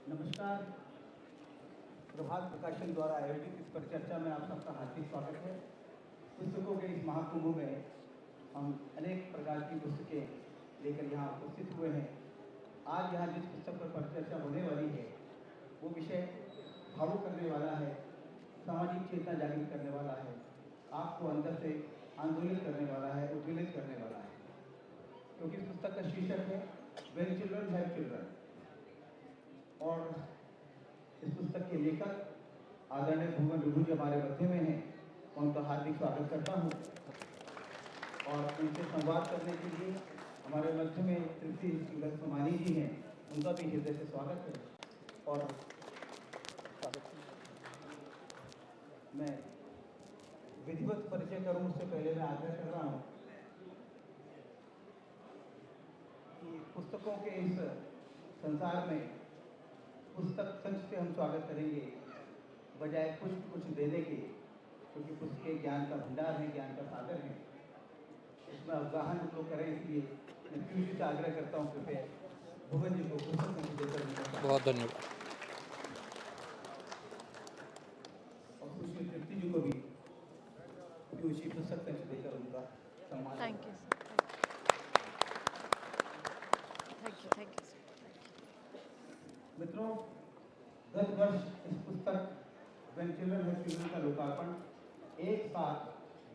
नमस्कार। प्रभात प्रकाशन द्वारा आयोजित इस परिचर्चा में आप सबका हार्दिक स्वागत है। पुस्तकों के इस महाकुंभ में हम अनेक प्रकार की पुस्तकें लेकर यहाँ उपस्थित हुए हैं। आज यहाँ जिस पुस्तक पर परिचर्चा होने वाली है वो विषय भावुक करने वाला है, सामाजिक चेतना जागृत करने वाला है, आपको अंदर से आंदोलित करने वाला है, उद्वेलित करने वाला है। क्योंकि इस पुस्तक का शीर्षक है व्हेन चिल्ड्रन हैव चिल्ड्रन। और इस पुस्तक के लेखक आदरणीय भुवन रिभु जी हमारे मध्य में हैं। मैं उनका हार्दिक स्वागत करता हूँ और उनसे संवाद करने के लिए हमारे मध्य में तृप्ति सिंघल सोमानी जी हैं, उनका भी हृदय से स्वागत है। और मैं विधिवत परिचय करूँ उससे पहले मैं आग्रह कर रहा हूँ कि पुस्तकों के इस संसार में पुस्तक संच से हम स्वागत करेंगे बजाय कुछ देने के, क्योंकि पुस्तकें ज्ञान का भंडार है, ज्ञान का सागर है। इसमें अवगाहन लोग करें, इसलिए मैं तृप्ति से आग्रह करता हूँ कृपया भुवन जी को पुस्तक संच देकर। बहुत धन्यवाद। और सुश्री तृप्ति जी को भी उसी पुस्तक संच देकर उनका सम्मान। Thank you. मित्रों, गत वर्ष इस पुस्तक व्हेन चिल्ड्रन हैव चिल्ड्रन का लोकार्पण एक साथ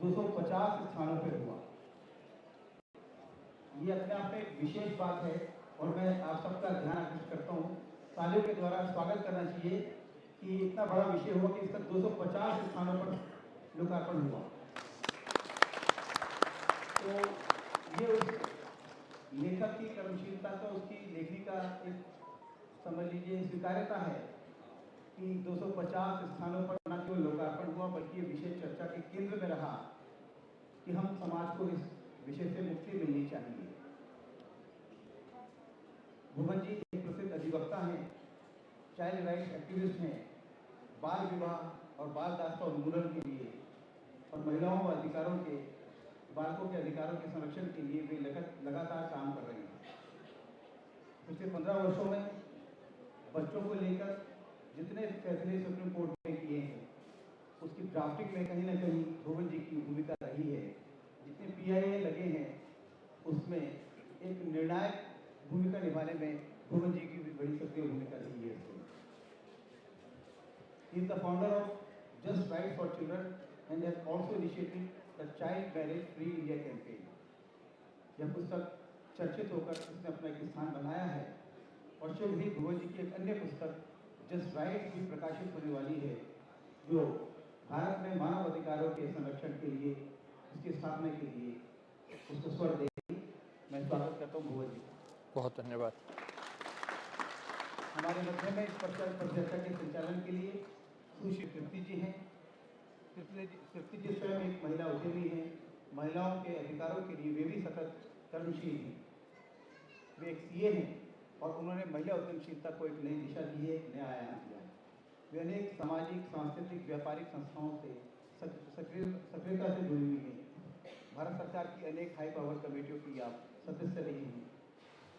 250 स्थानों पर हुआ। ये अपने आप में एक विशेष बात है और मैं आप सबका ध्यान आकर्षित करता हूँ, तालियों के द्वारा स्वागत करना चाहिए कि इतना बड़ा विषय हुआ कि इसका 250 स्थानों पर लोकार्पण हुआ। तो ये उस लेखक की कर्मशीलता का, उसकी लेखनी का एक समझ लीजिए स्वीकार्यता है कि 250 स्थानों पर न केवल लोकार्पण हुआ बल्कि ये विषय चर्चा के केंद्र में रहा कि हम समाज को इस विषय से मुक्ति मिलनी चाहिए। भुवन जी एक प्रसिद्ध अधिवक्ता हैं, चाइल्ड राइट्स एक्टिविस्ट हैं, बाल विवाह और बाल दास का उन्मूलन के लिए और महिलाओं व अधिकारों के, बालकों के अधिकारों के संरक्षण के लिए वे लगातार काम कर रहे हैं। पिछले 15 वर्षों में बच्चों को लेकर जितने फैसले सुप्रीम कोर्ट ने किए हैं उसकी ड्राफ्टिंग में कहीं ना कहीं भुवन जी की भूमिका रही है। जितने PIA लगे हैं उसमें एक निर्णायक भूमिका निभाने में भुवन जी की भी बड़ी सक्रिय भूमिका रही है। He is the founder of Just Rights for Children and has also initiated the Child Marriage Free India campaign. यह पुस्तक चर्चित होकर उसने अपना एक स्थान बनाया है और शीघ्र ही भुवन जी की एक अन्य पुस्तक जस्ट राइट भी प्रकाशित होने वाली है, जो भारत में मानव अधिकारों के संरक्षण के लिए, उसकी स्थापना के लिए उसको स्वर देगी। मैं स्वागत करता हूँ भुवन जी। बहुत धन्यवाद। हमारे मध्य में इस परिचर्चा के संचालन के लिए सुश्री तृप्ति जी हैं। तृप्ति जी स्वयं एक महिला उद्यमी हैं, महिलाओं के अधिकारों के लिए वे भी सतत कर्मशील हैं। वे एक CA हैं और उन्होंने महिला उद्यमशीलता को एक नई दिशा दी है, एक नया आयाम दिया है। वे अनेक सामाजिक, सांस्कृतिक, व्यापारिक संस्थाओं से सक्रियता से जुड़ी हुई हैं। भारत सरकार की अनेक हाई पावर कमेटियों की आप सदस्य रही हैं।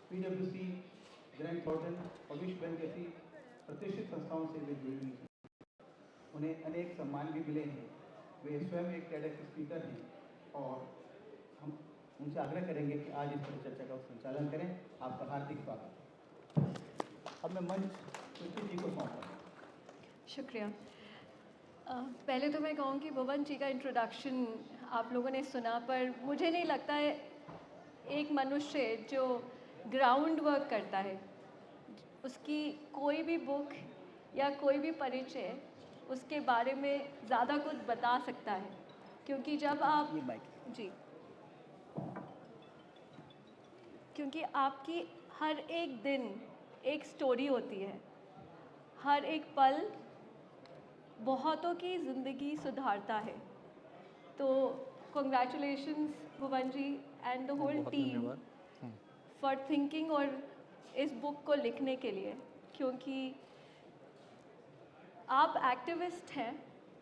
PWC, ग्रैंड थॉर्टन और विश्व बैंक जैसी प्रतिष्ठित संस्थाओं से वे जुड़ी हुई हैं। उन्हें अनेक सम्मान भी मिले हैं। वे स्वयं एक TEDx स्पीकर हैं और हम उनसे आग्रह करेंगे कि आज इस परिचर्चा का संचालन करें। आपका हार्दिक स्वागत। अब मैं मंच तृप्ति जी को सौंपता हूँ। शुक्रिया। पहले तो मैं कहूँ कि भुवन जी का इंट्रोडक्शन आप लोगों ने सुना, पर मुझे नहीं लगता है एक मनुष्य जो ग्राउंड वर्क करता है उसकी कोई भी बुक या कोई भी परिचय उसके बारे में ज़्यादा कुछ बता सकता है, क्योंकि जब आप जी क्योंकि आपकी हर एक दिन एक स्टोरी होती है, हर एक पल बहुतों की ज़िंदगी सुधारता है। तो congratulations Bhuvan ji and the whole team for thinking और इस बुक को लिखने के लिए, क्योंकि आप एक्टिविस्ट हैं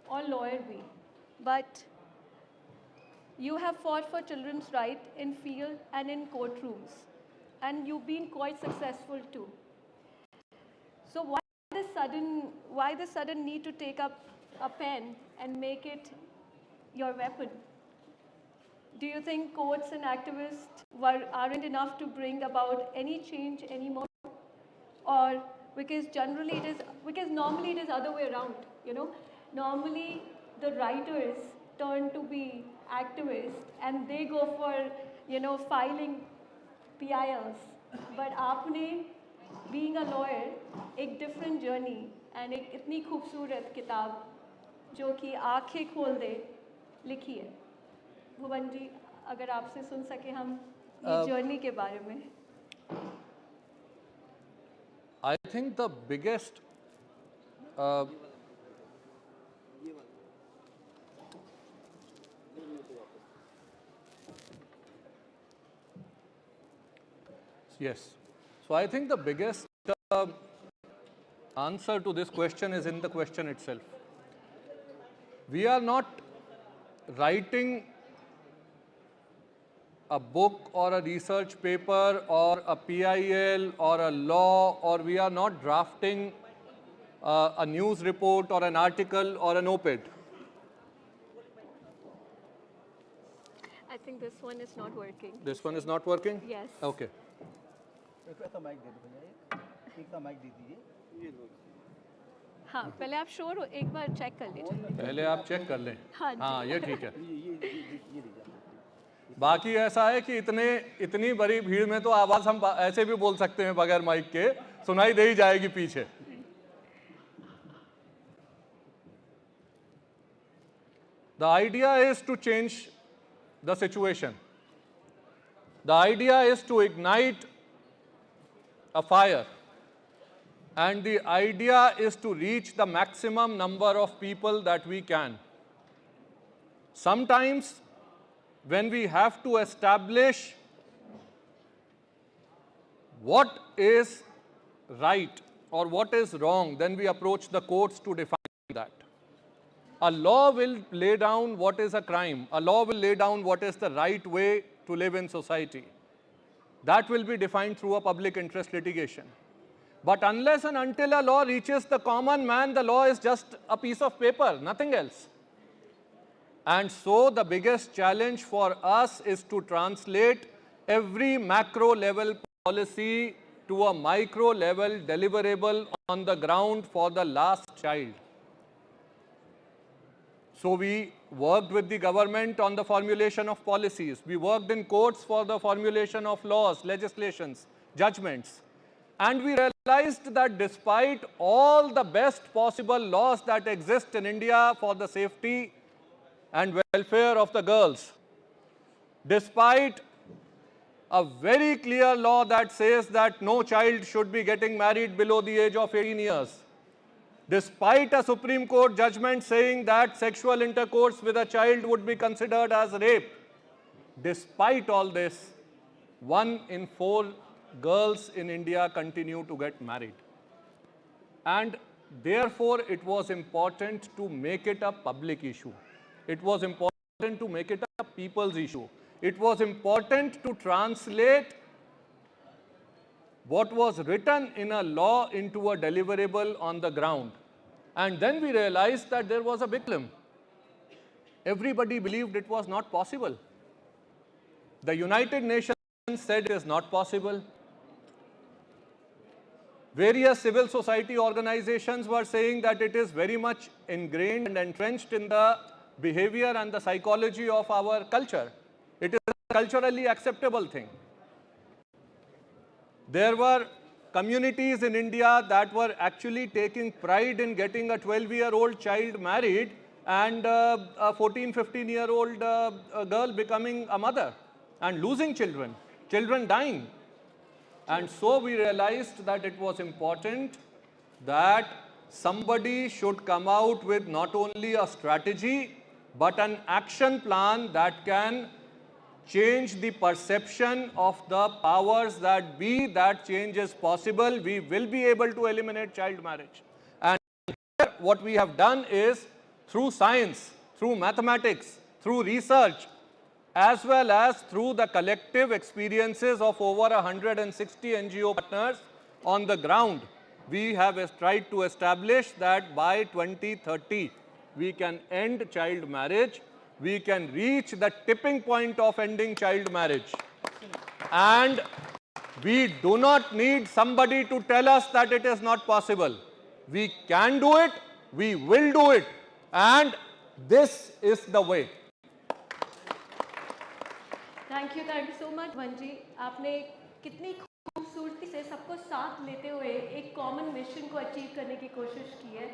और लॉयर भी, but you have fought for children's right in field and in courtrooms, and you've been quite successful too. So why the sudden need to take up a pen and make it your weapon? Do you think courts and activists aren't enough to bring about any change anymore? Or because normally it is other way around, you know? Normally the writers turn to be activists and they go for, you know, filing PILs. But आपने, being a lawyer, एक different journey and एक इतनी खूबसूरत किताब जो कि आँखें खोल दे लिखी है. भुवन जी, अगर आपसे सुन सके हम ये जर्नी के बारे में. I think the biggest yes. So I think the biggest answer to this question is in the question itself. We are not writing a book or a research paper or a PIL or a law, or we are not drafting a news report or an article or an op-ed. I think this one is not working. This one is not working? Yes. Okay. हाँ, पहले आप sure हो, एक बार check कर लीजिए. पहले आप check कर लें. हाँ, ये ठीक है. बाकी ऐसा है कि इतनी बड़ी भीड़ में तो आवाज हम ऐसे भी बोल सकते हैं बगैर माइक के, सुनाई दे ही जाएगी पीछे. The idea is to change the situation. The idea is to ignite a fire. And the idea is to reach the maximum number of people that we can. Sometimes when we have to establish what is right or what is wrong, then we approach the courts to define that. A law will lay down what is a crime. A law will lay down what is the right way to live in society. That will be defined through a public interest litigation. But unless and until a law reaches the common man, the law is just a piece of paper, nothing else. And so the biggest challenge for us is to translate every macro level policy to a micro level deliverable on the ground for the last child. So we worked with the government on the formulation of policies. We worked in courts for the formulation of laws, legislations, judgments. And we realized that despite all the best possible laws that exist in India for the safety and welfare of the girls, despite a very clear law that says that no child should be getting married below the age of 18 years, despite a Supreme Court judgment saying that sexual intercourse with a child would be considered as rape, despite all this, 1 in 4 girls in India continue to get married. And therefore, it was important to make it a public issue. It was important to make it a people's issue. It was important to translate what was written in a law into a deliverable on the ground. And then we realized that there was a big problem. Everybody believed it was not possible. The United Nations said it is not possible. Various civil society organizations were saying that it is very much ingrained and entrenched in the behavior and the psychology of our culture. It is a culturally acceptable thing. There were communities in India that were actually taking pride in getting a 12-year-old child married and a 14, 15-year-old girl becoming a mother and losing children, children dying. And so we realized that it was important that somebody should come out with not only a strategy, but an action plan that can change the perception of the powers that be, that change is possible. We will be able to eliminate child marriage. And here what we have done is, through science, through mathematics, through research, as well as through the collective experiences of over 160 NGO partners on the ground, we have tried to establish that by 2030, we can end child marriage, we can reach the tipping point of ending child marriage. And we do not need somebody to tell us that it is not possible. We can do it, we will do it, and this is the way. Thank you so much Bhuvan ji, आपने कितनी खूबसूरती से सबको साथ लेते हुए एक common mission को अचीव करने की कोशिश की है।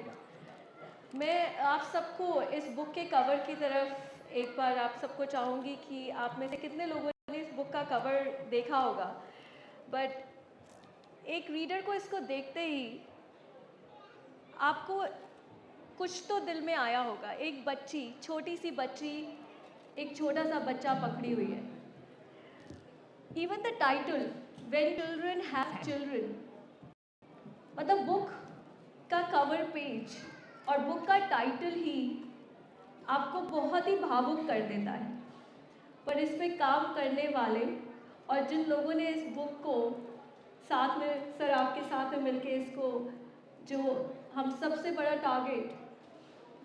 मैं आप सबको इस बुक के कवर की तरफ एक बार आप सबको चाहूँगी कि आप में से कितने लोगों ने इस बुक का कवर देखा होगा, बट एक रीडर को इसको देखते ही आपको कुछ तो दिल में आया होगा। एक बच्ची, छोटी सी बच्ची, एक छोटा सा बच्चा पकड़ी हुई है। Even the title, When Children Have Children, मतलब बुक का कवर पेज और बुक का टाइटल ही आपको बहुत ही भावुक कर देता है। पर इसमें काम करने वाले और जिन लोगों ने इस बुक को साथ में, सर आपके साथ में मिलके इसको, जो हम सबसे बड़ा टारगेट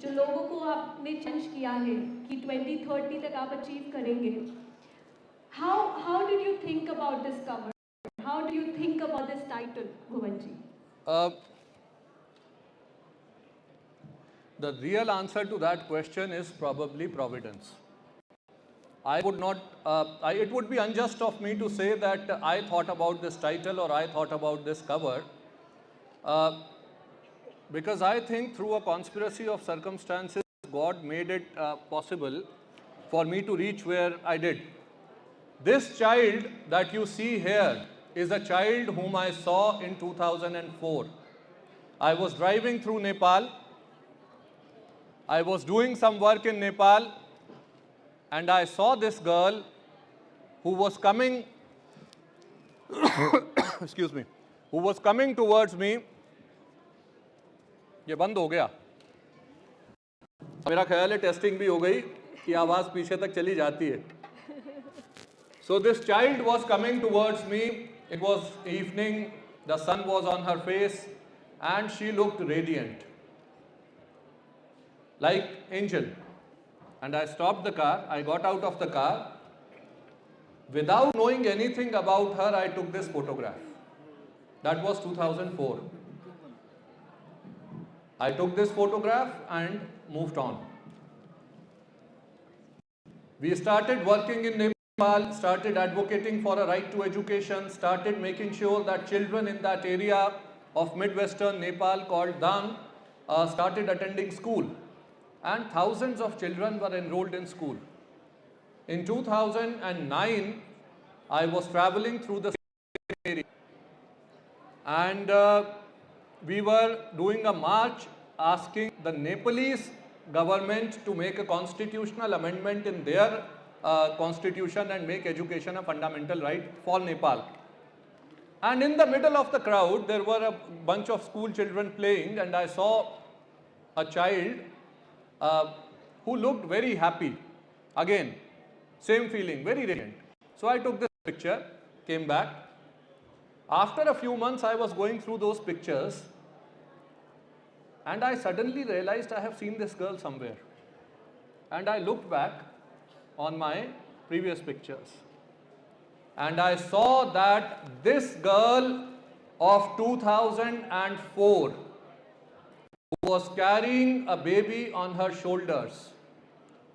जो लोगों को आपने चेंज किया है कि 2030 तक आप अचीव करेंगे, how did you think about this cover? How do you think about this title, Bhuvan ji? The real answer to that question is probably providence. I would not, it would be unjust of me to say that I thought about this title or I thought about this cover, because I think through a conspiracy of circumstances, God made it possible for me to reach where I did. This child that you see here is a child whom I saw in 2004. I was driving through Nepal. I was doing some work in Nepal, and I saw this girl who was coming, excuse me, who was coming towards me. ये बंद हो गया, मेरा ख्याल है testing भी हो गई कि आवाज़ पीछे तक चली जाती है. So this child was coming towards me. It was evening, the sun was on her face, and she looked radiant, like angel. And I stopped the car, I got out of the car. Without knowing anything about her, I took this photograph. That was 2004. I took this photograph and moved on. We started working in Nepal, started advocating for a right to education, started making sure that children in that area of Midwestern Nepal called Dang started attending school. And thousands of children were enrolled in school. In 2009, I was traveling through the area, and we were doing a march asking the Nepalese government to make a constitutional amendment in their constitution and make education a fundamental right for Nepal. And in the middle of the crowd, there were a bunch of school children playing, and I saw a child who looked very happy. Again, same feeling, very radiant. So I took this picture, came back. After a few months, I was going through those pictures, and I suddenly realized I have seen this girl somewhere. And I looked back on my previous pictures, and I saw that this girl of 2004, who was carrying a baby on her shoulders,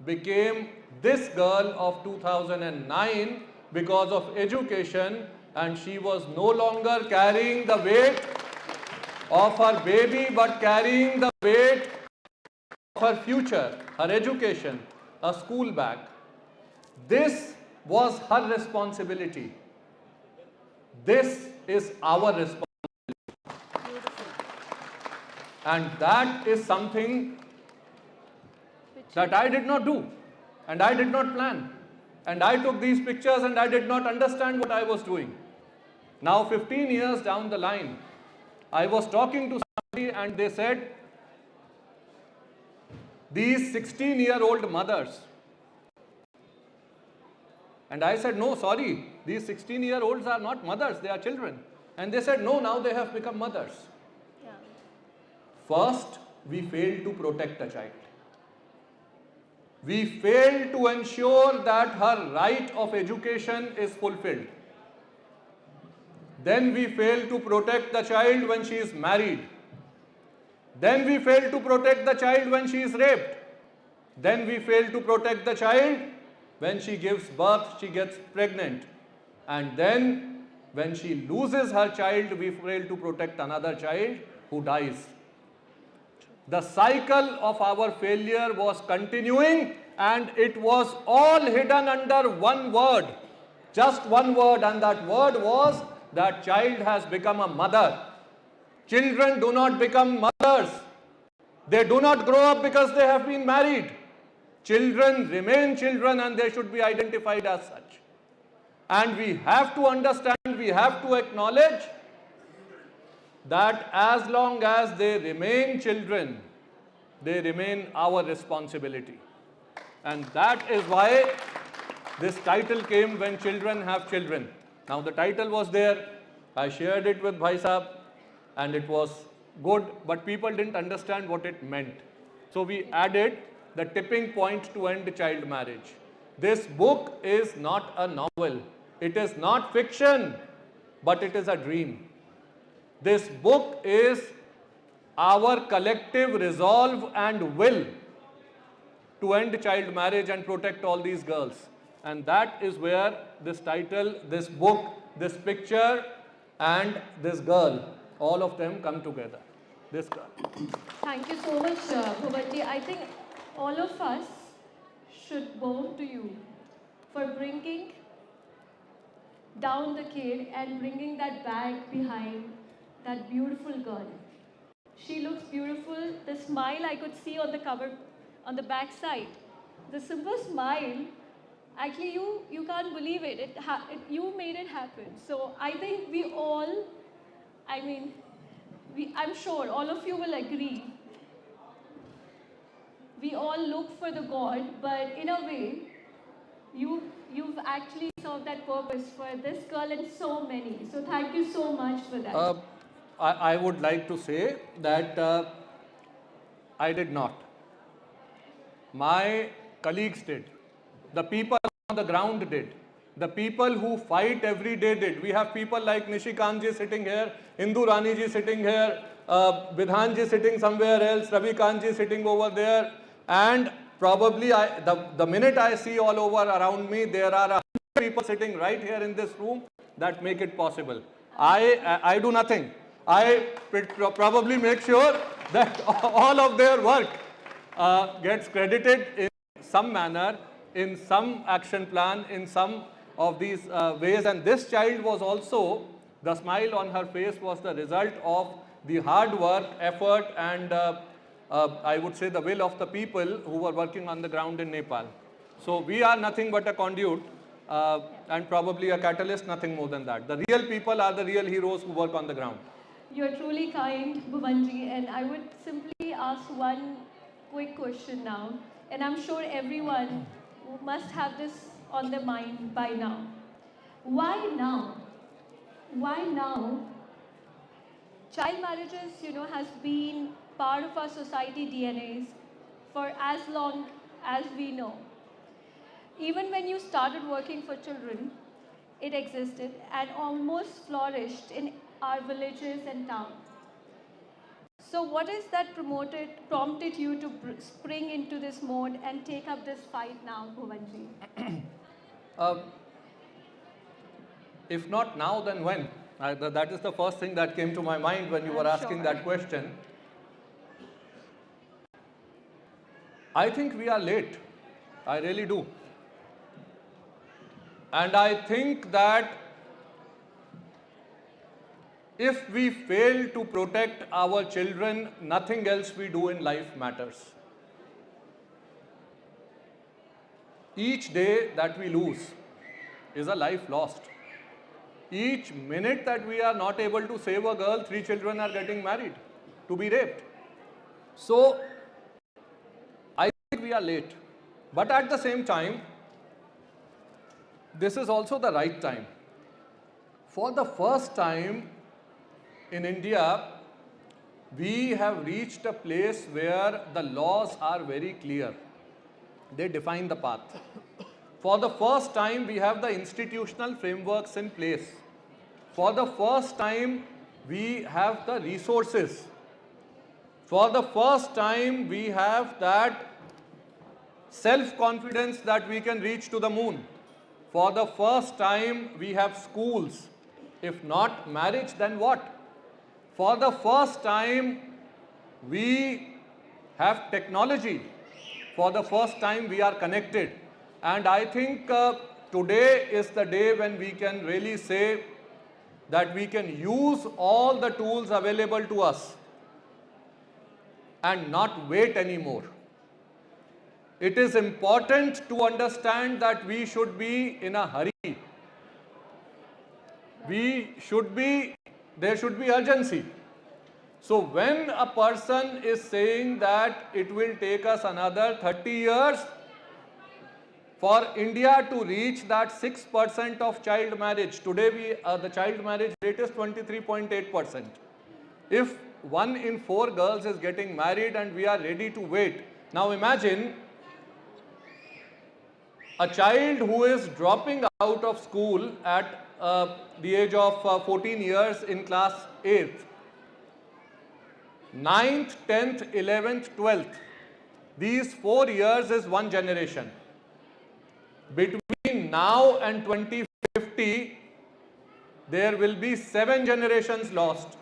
became this girl of 2009 because of education, and she was no longer carrying the weight of her baby but carrying the weight of her future, her education, a school bag. This was her responsibility. This is our responsibility. And that is something that I did not do, and I did not plan. And I took these pictures and I did not understand what I was doing. Now 15 years down the line, I was talking to somebody and they said, these 16-year-old mothers And I said, no, sorry, these 16-year-olds are not mothers, they are children. And they said, no, now they have become mothers. Yeah. First, we failed to protect a child. We failed to ensure that her right of education is fulfilled. Then we failed to protect the child when she is married. Then we failed to protect the child when she is raped. Then we failed to protect the child when she gives birth, she gets pregnant. And then when she loses her child, we fail to protect another child who dies. The cycle of our failure was continuing, and it was all hidden under one word. Just one word, and that word was that child has become a mother. Children do not become mothers. They do not grow up because they have been married. Children remain children, and they should be identified as such. And we have to understand, we have to acknowledge that as long as they remain children, they remain our responsibility. And that is why this title came, When Children Have Children. Now the title was there, I shared it with Bhai Sahab, and it was good, but people didn't understand what it meant. So we added the tipping point to end child marriage. This book is not a novel. It is not fiction, but it is a dream. This book is our collective resolve and will to end child marriage and protect all these girls. And that is where this title, this book, this picture, and this girl, all of them come together. This girl. Thank you so much, Bhuvanji. I think all of us should bow to you for bringing down the kid and bringing that bag behind that beautiful girl. She looks beautiful. The smile I could see on the cover, on the back side. The simple smile, actually you can't believe it. You made it happen. So I think we all, I'm sure all of you will agree. We all look for the God, but in a way, you've actually served that purpose for this girl and so many. So thank you so much for that. I would like to say that I did not. My colleagues did. The people on the ground did. The people who fight every day did. We have people like Nishikant ji sitting here, Indu Rani ji sitting here, Vidhan ji sitting somewhere else, Ravi Kant ji sitting over there. And probably the minute I see all over around me, there are 100 people sitting right here in this room that make it possible. I do nothing. I probably make sure that all of their work gets credited in some manner, in some action plan, in some of these ways. And this child was also, the smile on her face was the result of the hard work, effort, and I would say the will of the people who were working on the ground in Nepal. So we are nothing but a conduit and probably a catalyst, nothing more than that. The real people are the real heroes who work on the ground. You're truly kind, Bhuvanji, and I would simply ask one quick question now, and I'm sure everyone must have this on their mind by now. Why now? Why now? Child marriages, has been part of our society DNAs for as long as we know. Even when you started working for children, it existed and almost flourished in our villages and towns. So what is that prompted you to spring into this mode and take up this fight now, Bhuvanji? If not now, then when? That is the first thing that came to my mind when you were asking that question. I think we are late. I really do. And I think that if we fail to protect our children, nothing else we do in life matters. Each day that we lose is a life lost. Each minute that we are not able to save a girl, 3 children are getting married to be raped. So, I think we are late. But at the same time, this is also the right time. For the first time in India, we have reached a place where the laws are very clear. They define the path. For the first time, we have the institutional frameworks in place. For the first time, we have the resources. For the first time, we have that self-confidence that we can reach to the moon. For the first time, we have schools. If not marriage, then what? For the first time, we have technology. For the first time, we are connected. And I think today is the day when we can really say that we can use all the tools available to us and not wait anymore. It is important to understand that we should be in a hurry. There should be urgency. So when a person is saying that it will take us another 30 years for India to reach that 6% of child marriage, today the child marriage rate is 23.8%. If 1 in 4 girls is getting married and we are ready to wait. Now imagine a child who is dropping out of school at the age of 14 years in class 8th. 9th, 10th, 11th, 12th. These 4 years is one generation. Between now and 2050, there will be 7 generations lost.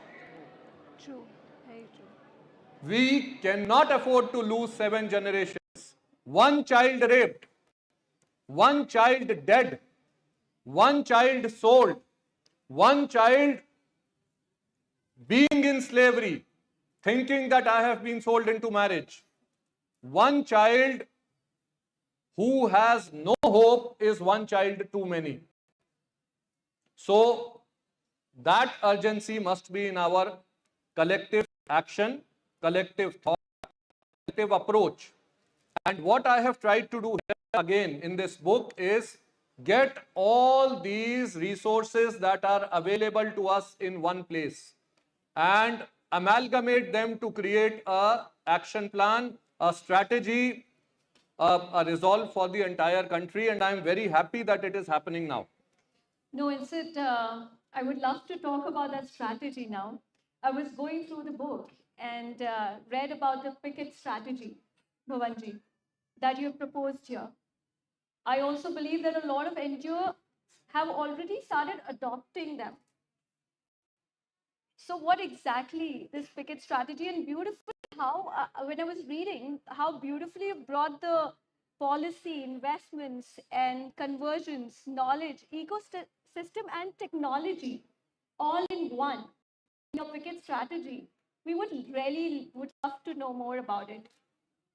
True, very true. We cannot afford to lose 7 generations. One child raped, one child dead, one child sold, one child being in slavery, thinking that I have been sold into marriage. One child who has no hope is one child too many. So that urgency must be in our collective action, collective thought, collective approach. And what I have tried to do here again in this book is get all these resources that are available to us in one place and amalgamate them to create a action plan, a strategy, a resolve for the entire country, and I am very happy that it is happening now. No, instead, I would love to talk about that strategy now. I was going through the book and read about the picket strategy, Bhuvanji, that you have proposed here. I also believe that a lot of NGOs have already started adopting them. So what exactly this picket strategy, and beautiful how, when I was reading, how beautifully you brought the policy, investments and conversions, knowledge, ecosystem and technology all in one, in your picket strategy. We would love to know more about it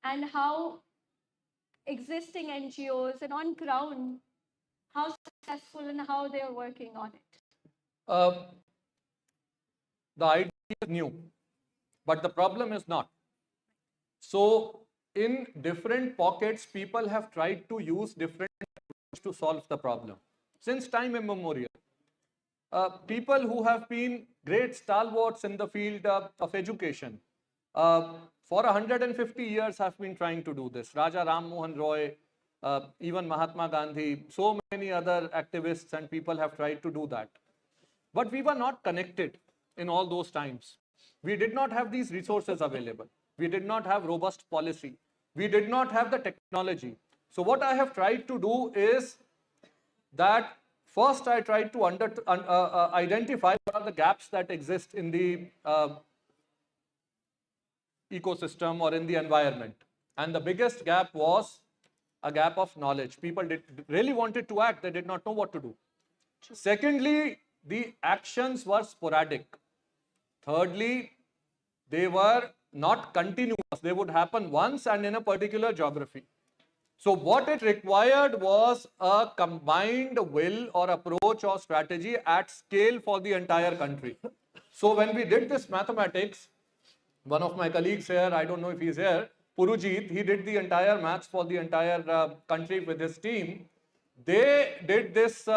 and how existing NGOs and on ground, how successful and how they are working on it. The idea is new, but the problem is not. So in different pockets, people have tried to use different approaches to solve the problem since time immemorial. People who have been great stalwarts in the field of education for 150 years have been trying to do this. Raja Ram Mohan Roy, even Mahatma Gandhi, so many other activists and people have tried to do that. But we were not connected in all those times. We did not have these resources available. We did not have robust policy. We did not have the technology. So what I have tried to do is that first I tried to identify what are the gaps that exist in the ecosystem or in the environment. And the biggest gap was a gap of knowledge. People really wanted to act. They did not know what to do. True. Secondly, the actions were sporadic. Thirdly, they were not continuous. They would happen once and in a particular geography. So what it required was a combined will or approach or strategy at scale for the entire country. So when we did this mathematics, one of my colleagues here, I don't know if he's here, Purujit, he did the entire maths for the entire country with his team. they did this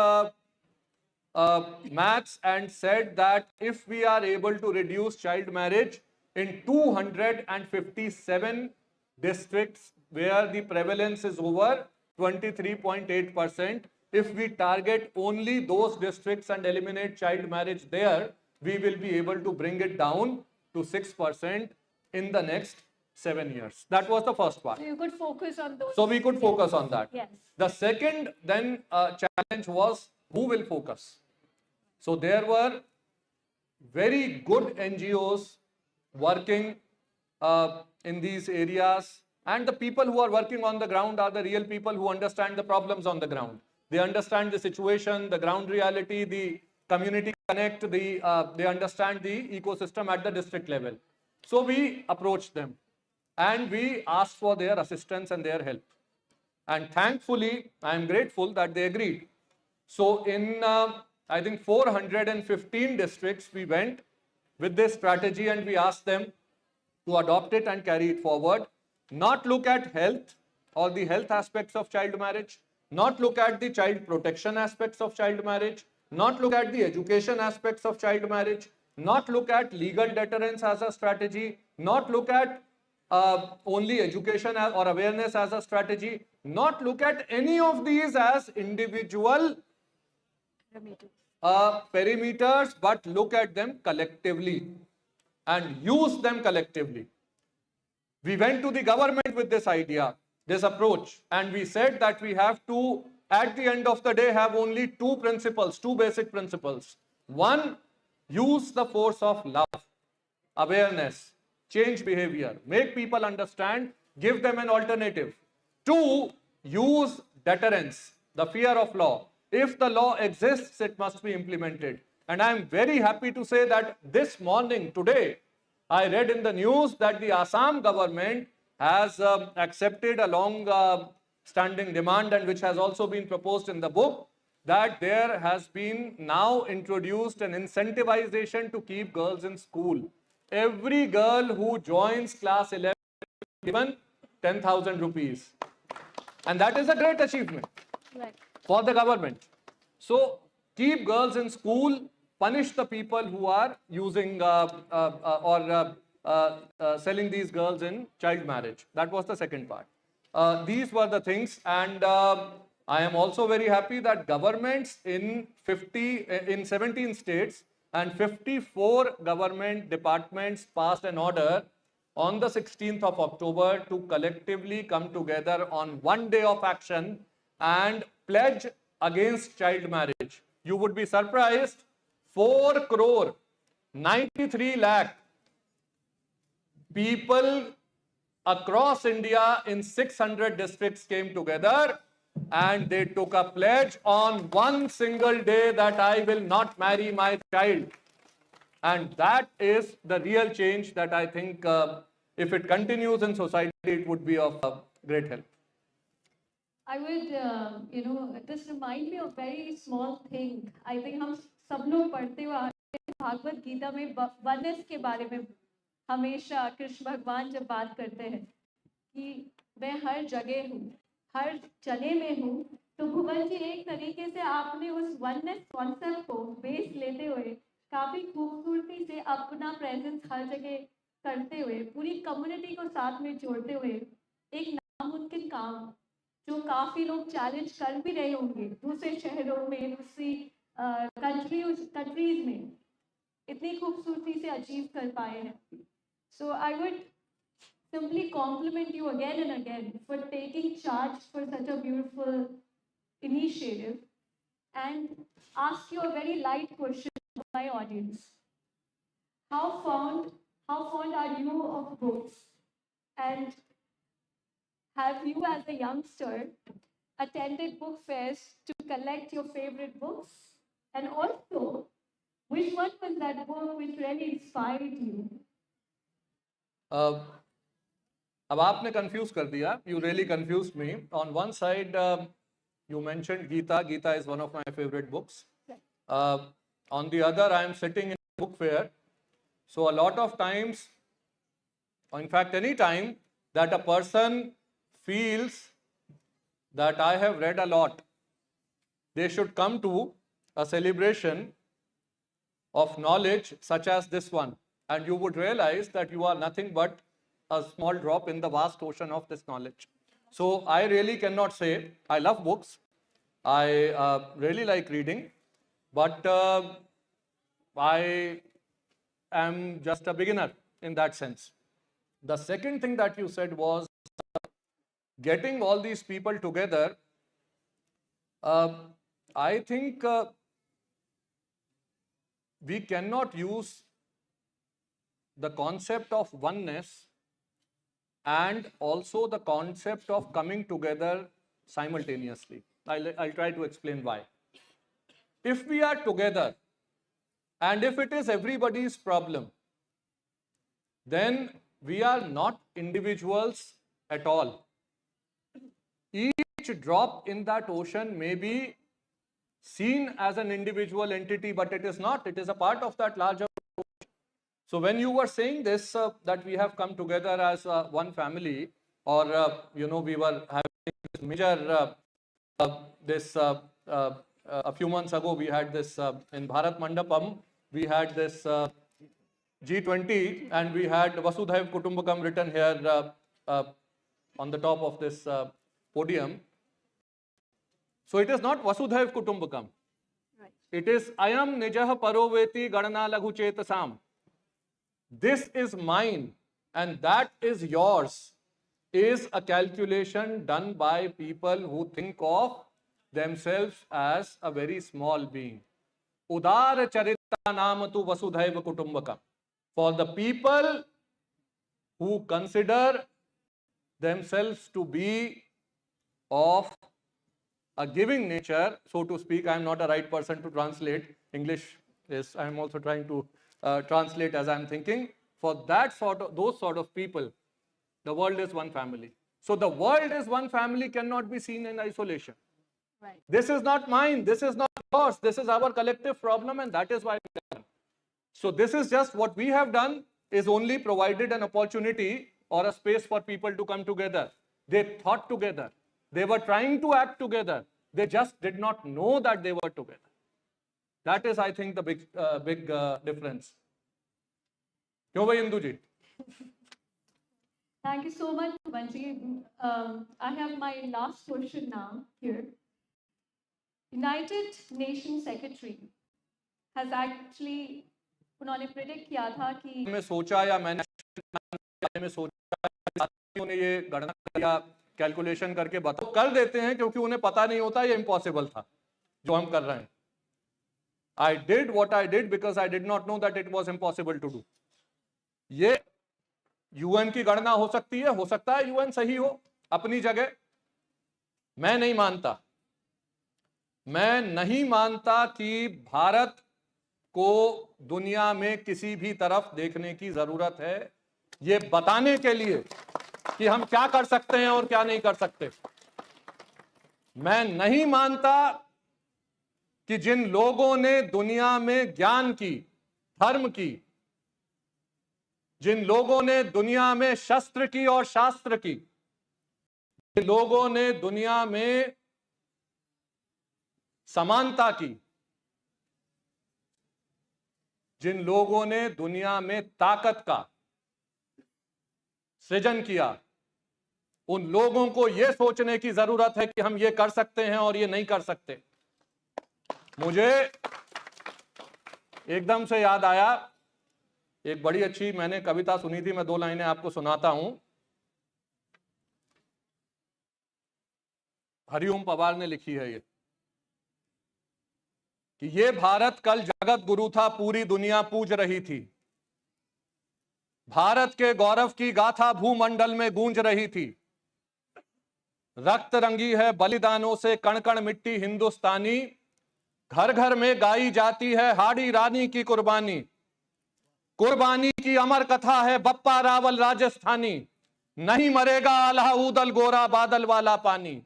maths and said that if we are able to reduce child marriage in 257 districts where the prevalence is over 23.8%, if we target only those districts and eliminate child marriage there, we will be able to bring it down to 6% in the next 7 years. That was the first part. So you could focus on those. So we could focus on that. Yes. The second then challenge was who will focus. So there were very good NGOs working in these areas, and the people who are working on the ground are the real people who understand the problems on the ground. They understand the situation, the ground reality, the community connect, they understand the ecosystem at the district level. So we approached them and we asked for their assistance and their help. And thankfully, I am grateful that they agreed. So in, I think 415 districts, we went with this strategy and we asked them to adopt it and carry it forward. Not look at health or the health aspects of child marriage, not look at the child protection aspects of child marriage, not look at the education aspects of child marriage, not look at legal deterrence as a strategy, not look at only education or awareness as a strategy, not look at any of these as individual perimeters, but look at them collectively and use them collectively. We went to the government with this idea, this approach, and we said that we have to, at the end of the day, have only two principles, two basic principles. One, use the force of love, awareness, change behavior, make people understand, give them an alternative. Two, use deterrence, the fear of law. If the law exists, it must be implemented. And I am very happy to say that this morning, today, I read in the news that the Assam government has accepted a long-standing demand, and which has also been proposed in the book, that there has been now introduced an incentivization to keep girls in school. Every girl who joins class 11 is given 10,000 rupees. And that is a great achievement for the government. So keep girls in school, punish the people who are using selling these girls in child marriage. That was the second part. These were the things, and I am also very happy that governments in 17 states and 54 government departments passed an order on the 16th of October to collectively come together on one day of action and pledge against child marriage. You would be surprised, 4 crore 93 lakh people across India in 600 districts came together and they took a pledge on one single day that I will not marry my child. And that is the real change that I think if it continues in society, it would be of great help. I would, this remind me of very small thing. I think हम सब लोग पढ़ते हुए आते हैं भागवत गीता में वनस के बारे में हमेशा कृष्ण भगवान जब बात करते हैं कि मैं हर जगह हूँ, हर जने में हूँ, तो भुवन जी एक तरीके से आपने उस वननेस कॉन्सेप्ट को बेस लेते हुए काफी खूबसूरती से अपना प्रेजेंस हर जगह करते हुए पूरी कम्युनिटी को साथ में जोड़ते हुए एक नामुमकिन काम जो काफी लोग चैलेंज कर भी रहे होंगे दूसरे शहरों में, दूसरी कंट्रीज में, इतनी खूबसूरती से अचीव कर पाए हैं. So I would simply compliment you again and again for taking charge for such a beautiful initiative and ask you a very light question to my audience. How fond are you of books? And have you as a youngster attended book fairs to collect your favorite books? And also, which one was that book which really inspired you? अब आपने confuse कर दिया. You really confused me. On one side, you mentioned Gita. Gita is one of my favorite books. On the other, I am sitting in a book fair. So a lot of times, or in fact, any time that a person feels that I have read a lot they should come to a celebration of knowledge such as this one, and you would realize that you are nothing but a small drop in the vast ocean of this knowledge. So I really cannot say, I love books, I really like reading, but I am just a beginner in that sense. The second thing that you said was getting all these people together. I think we cannot use the concept of oneness and also the concept of coming together simultaneously. I'll try to explain why. If we are together and if it is everybody's problem, then we are not individuals at all. Each drop in that ocean may be seen as an individual entity, but it is not. It is a part of that larger ocean. So when you were saying this, that we have come together as one family, or we were having this major a few months ago we had this in Bharat Mandapam, we had this G20, and we had Vasudhaiv Kutumbakam written here on the top of this podium. So it is not Vasudhaiv Kutumbakam. Right. It is Ayam Nijah Paroveti Gadana Laghu Chetasam. This is mine and that is yours is a calculation done by people who think of themselves as a very small being. Udara Charita Namatu Vasudhaiva Kutumbakam. For the people who consider themselves to be of a giving nature, so to speak. I am not a right person to translate. English is, I am also trying to translate as I am thinking. For those sort of people, the world is one family. So the world is one family cannot be seen in isolation. Right. This is not mine, this is not yours, this is our collective problem, and that is why we are done. So this is just what we have done, is only provided an opportunity or a space for people to come together. They thought together. They were trying to act together. They just did not know that they were together. That is, I think, the big difference. Kyo bhai Indu ji? Thank you so much, Bhuvanji. I have my last question now here. United Nations Secretary has actually, उन्होंने predict किया था कि मैं सोचा या मैंने सोचा साथियों ने ये गणना किया कैलकुलेशन करके बताओ कर देते हैं क्योंकि उन्हें पता नहीं होता ये इम्पॉसिबल था जो हम कर रहे हैं. I did what I did because I did not know that it was impossible to do. ये यूएन की गणना हो सकता है यूएन सही हो अपनी जगह. मैं नहीं मानता कि भारत को दुनिया में किसी भी तरफ देखने की जरूरत है ये बताने के लिए कि हम क्या कर सकते हैं और क्या नहीं कर सकते. मैं नहीं मानता कि जिन लोगों ने दुनिया में ज्ञान की, धर्म की, जिन लोगों ने दुनिया में शस्त्र की और शास्त्र की, जिन लोगों ने दुनिया में समानता की, जिन लोगों ने दुनिया में ताकत का सृजन किया, उन लोगों को यह सोचने की जरूरत है कि हम ये कर सकते हैं और ये नहीं कर सकते. मुझे एकदम से याद आया, एक बड़ी अच्छी मैंने कविता सुनी थी, मैं 2 लाइनें आपको सुनाता हूं. हरिओम पवार ने लिखी है ये कि ये भारत कल जगत गुरु था, पूरी दुनिया पूज रही थी. भारत के गौरव की गाथा भूमंडल में गूंज रही थी. रक्त रंगी है बलिदानों से कण कण मिट्टी हिंदुस्तानी. घर घर में गाई जाती है हाड़ी रानी की कुर्बानी. कुर्बानी की अमर कथा है बप्पा रावल राजस्थानी. नहीं मरेगा आल्हा ऊदल गोरा बादल वाला पानी.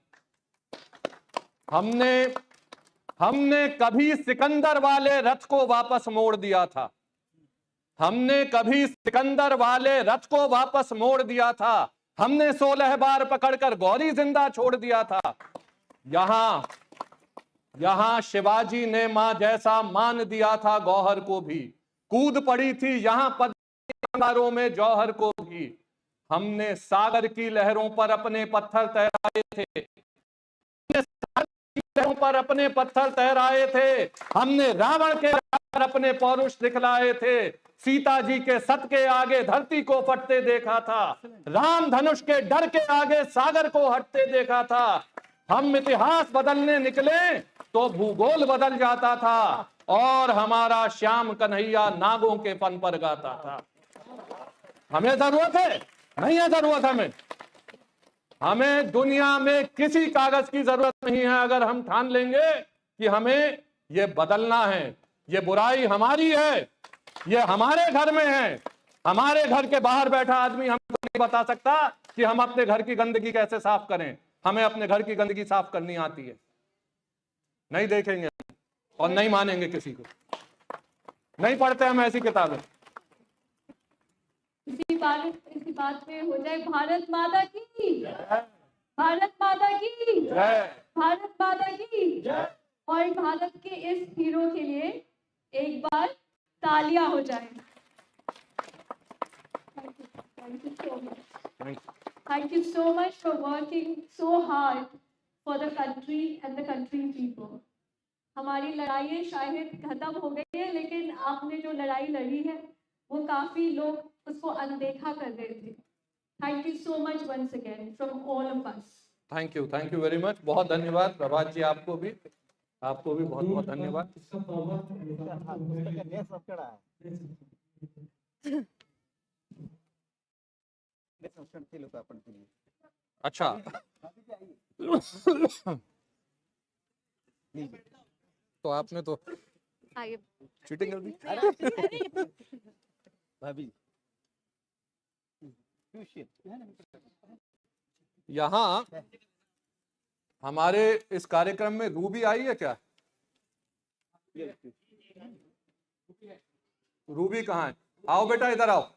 हमने कभी सिकंदर वाले रथ को वापस मोड़ दिया था. हमने कभी सिकंदर वाले रथ को वापस मोड़ दिया था. हमने 16 बार पकड़कर गौरी जिंदा छोड़ दिया था. यहाँ शिवाजी ने मां जैसा मान दिया था गौहर को भी, कूद पड़ी थी यहाँ पद्मारों में जौहर को भी। हमने सागर की लहरों पर अपने पत्थर तैराए थे, पर अपने पत्थर तैराए थे। हमने रावण के पर अपने पौरुष दिखलाए थे। सीता जी के सत के आगे धरती को फटते देखा था, राम धनुष के डर के आगे सागर को हटते देखा था। हम इतिहास बदलने निकले तो भूगोल बदल जाता था, और हमारा श्याम कन्हैया नागों के फन पर गाता था। हमें जरूरत है? नहीं है जरूरत हमें दुनिया में किसी कागज की जरूरत नहीं है, अगर हम ठान लेंगे कि हमें ये बदलना है। ये बुराई हमारी है, ये हमारे घर में है। हमारे घर के बाहर बैठा आदमी हमको नहीं बता सकता कि हम अपने घर की गंदगी कैसे साफ करें। हमें अपने घर की गंदगी साफ करनी आती है। नहीं देखेंगे और नहीं मानेंगे किसी को, नहीं पढ़ते हम ऐसी किताबें। इसी बात पे हो जाए भारत माता की, भारत माता की, भारत माता की। और भारत के इस हीरो के लिए एक बार तालियां हो जाए। Thank you so much for working so hard for the country and the country people. हमारी लड़ाइयाँ शायद खत्म हो गई है, लेकिन आपने जो लड़ाई लड़ी है वो काफी लोग उसको अनदेखा कर रहे थे। Thank you so much once again from all of us. Thank you very much. बहुत धन्यवाद प्रभात जी, आपको भी बहुत बहुत धन्यवाद। अच्छा तो आपने तो चीटिंग कर दी भाभी। यहाँ हमारे इस कार्यक्रम में रूबी आई है क्या? रूबी कहाँ है? आओ बेटा इधर आओ।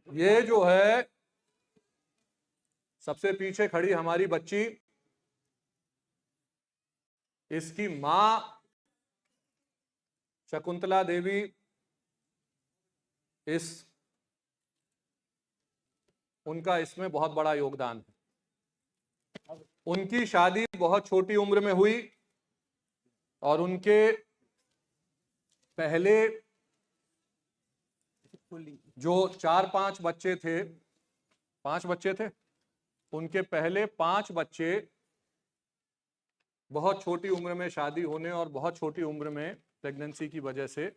ये जो है सबसे पीछे खड़ी हमारी बच्ची, इसकी मां शकुंतला देवी उनका इसमें बहुत बड़ा योगदान है। उनकी शादी बहुत छोटी उम्र में हुई और उनके पहले जो 4-5 बच्चे थे, 5 बच्चे थे, उनके पहले 5 बच्चे बहुत छोटी उम्र में शादी होने और बहुत छोटी उम्र में प्रेगनेंसी की वजह से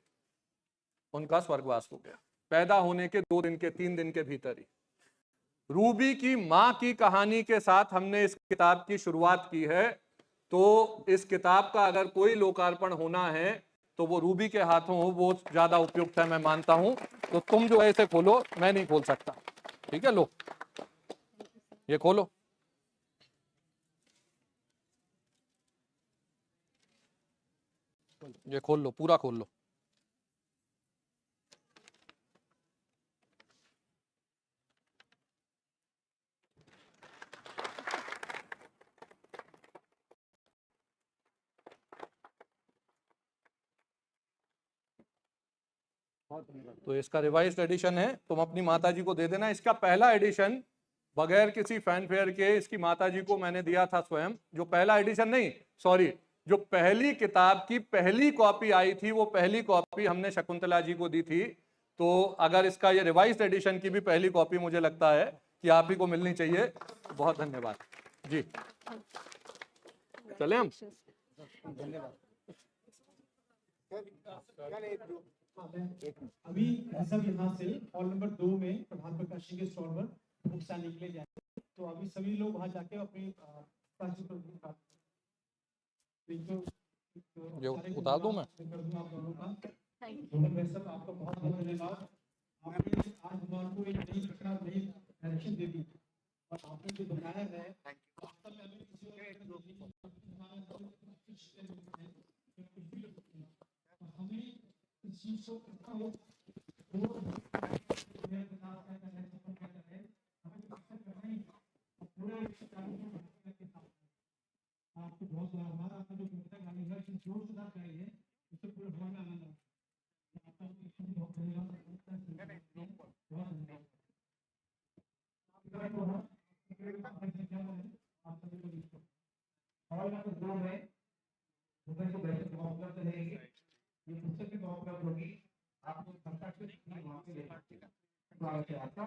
उनका स्वर्गवास हो गया, पैदा होने के 2 दिन के 3 दिन के भीतर ही। रूबी की मां की कहानी के साथ हमने इस किताब की शुरुआत की है, तो इस किताब का अगर कोई लोकार्पण होना है तो वो रूबी के हाथों हो, वो ज्यादा उपयुक्त है मैं मानता हूं। तो तुम जो है इसे खोलो, मैं नहीं खोल सकता, ठीक है? लो ये खोलो। ये खोल लो, पूरा खोल लो। तो इसका रिवाइज्ड एडिशन है, तुम अपनी माताजी को दे देना। इसका पहला एडिशन बगैर किसी फैनफेयर के इसकी माताजी को मैंने दिया था स्वयं। जो पहला एडिशन नहीं, सॉरी, जो पहली किताब की पहली कॉपी आई थी वो पहली कॉपी हमने शकुंतला जी को दी थी। तो अगर इसका ये रिवाइज्ड एडिशन की भी पहली कॉपी मुझे लगता है कि आप ही को मिलनी चाहिए। बहुत धन्यवाद जी। चले हम। धन्यवाद। अभी सब यहाँ से हॉल नंबर 2 में प्रभात प्रकाशन के स्टॉल पर बुक्स आने के लिए जाएंगे, तो अभी सभी लोग वहाँ जाके अपनी उतार दूं मैं? कर दूं आप दोनों का। सर आपका बहुत बहुत धन्यवाद। आपने आज हमारे को एक नई घटना, नई डायरेक्शन दे दी और आपने जो बनाया है वास्तव में अभी किसी हमें इस चीज को पूरा बहुत आभार आपका जो कविता गाने का जोर से साथ गाई है इससे पूरे हॉल में आनंद आता है आपका बहुत धन्यवाद बहुत धन्यवाद आप सभी को इसको हॉल नंबर 2 में भूपेश को बैठक उपलब्ध रहेगी ये पुस्तक भी उपलब्ध होगी आपको संकट से वहाँ पे लेना स्वागत है आपका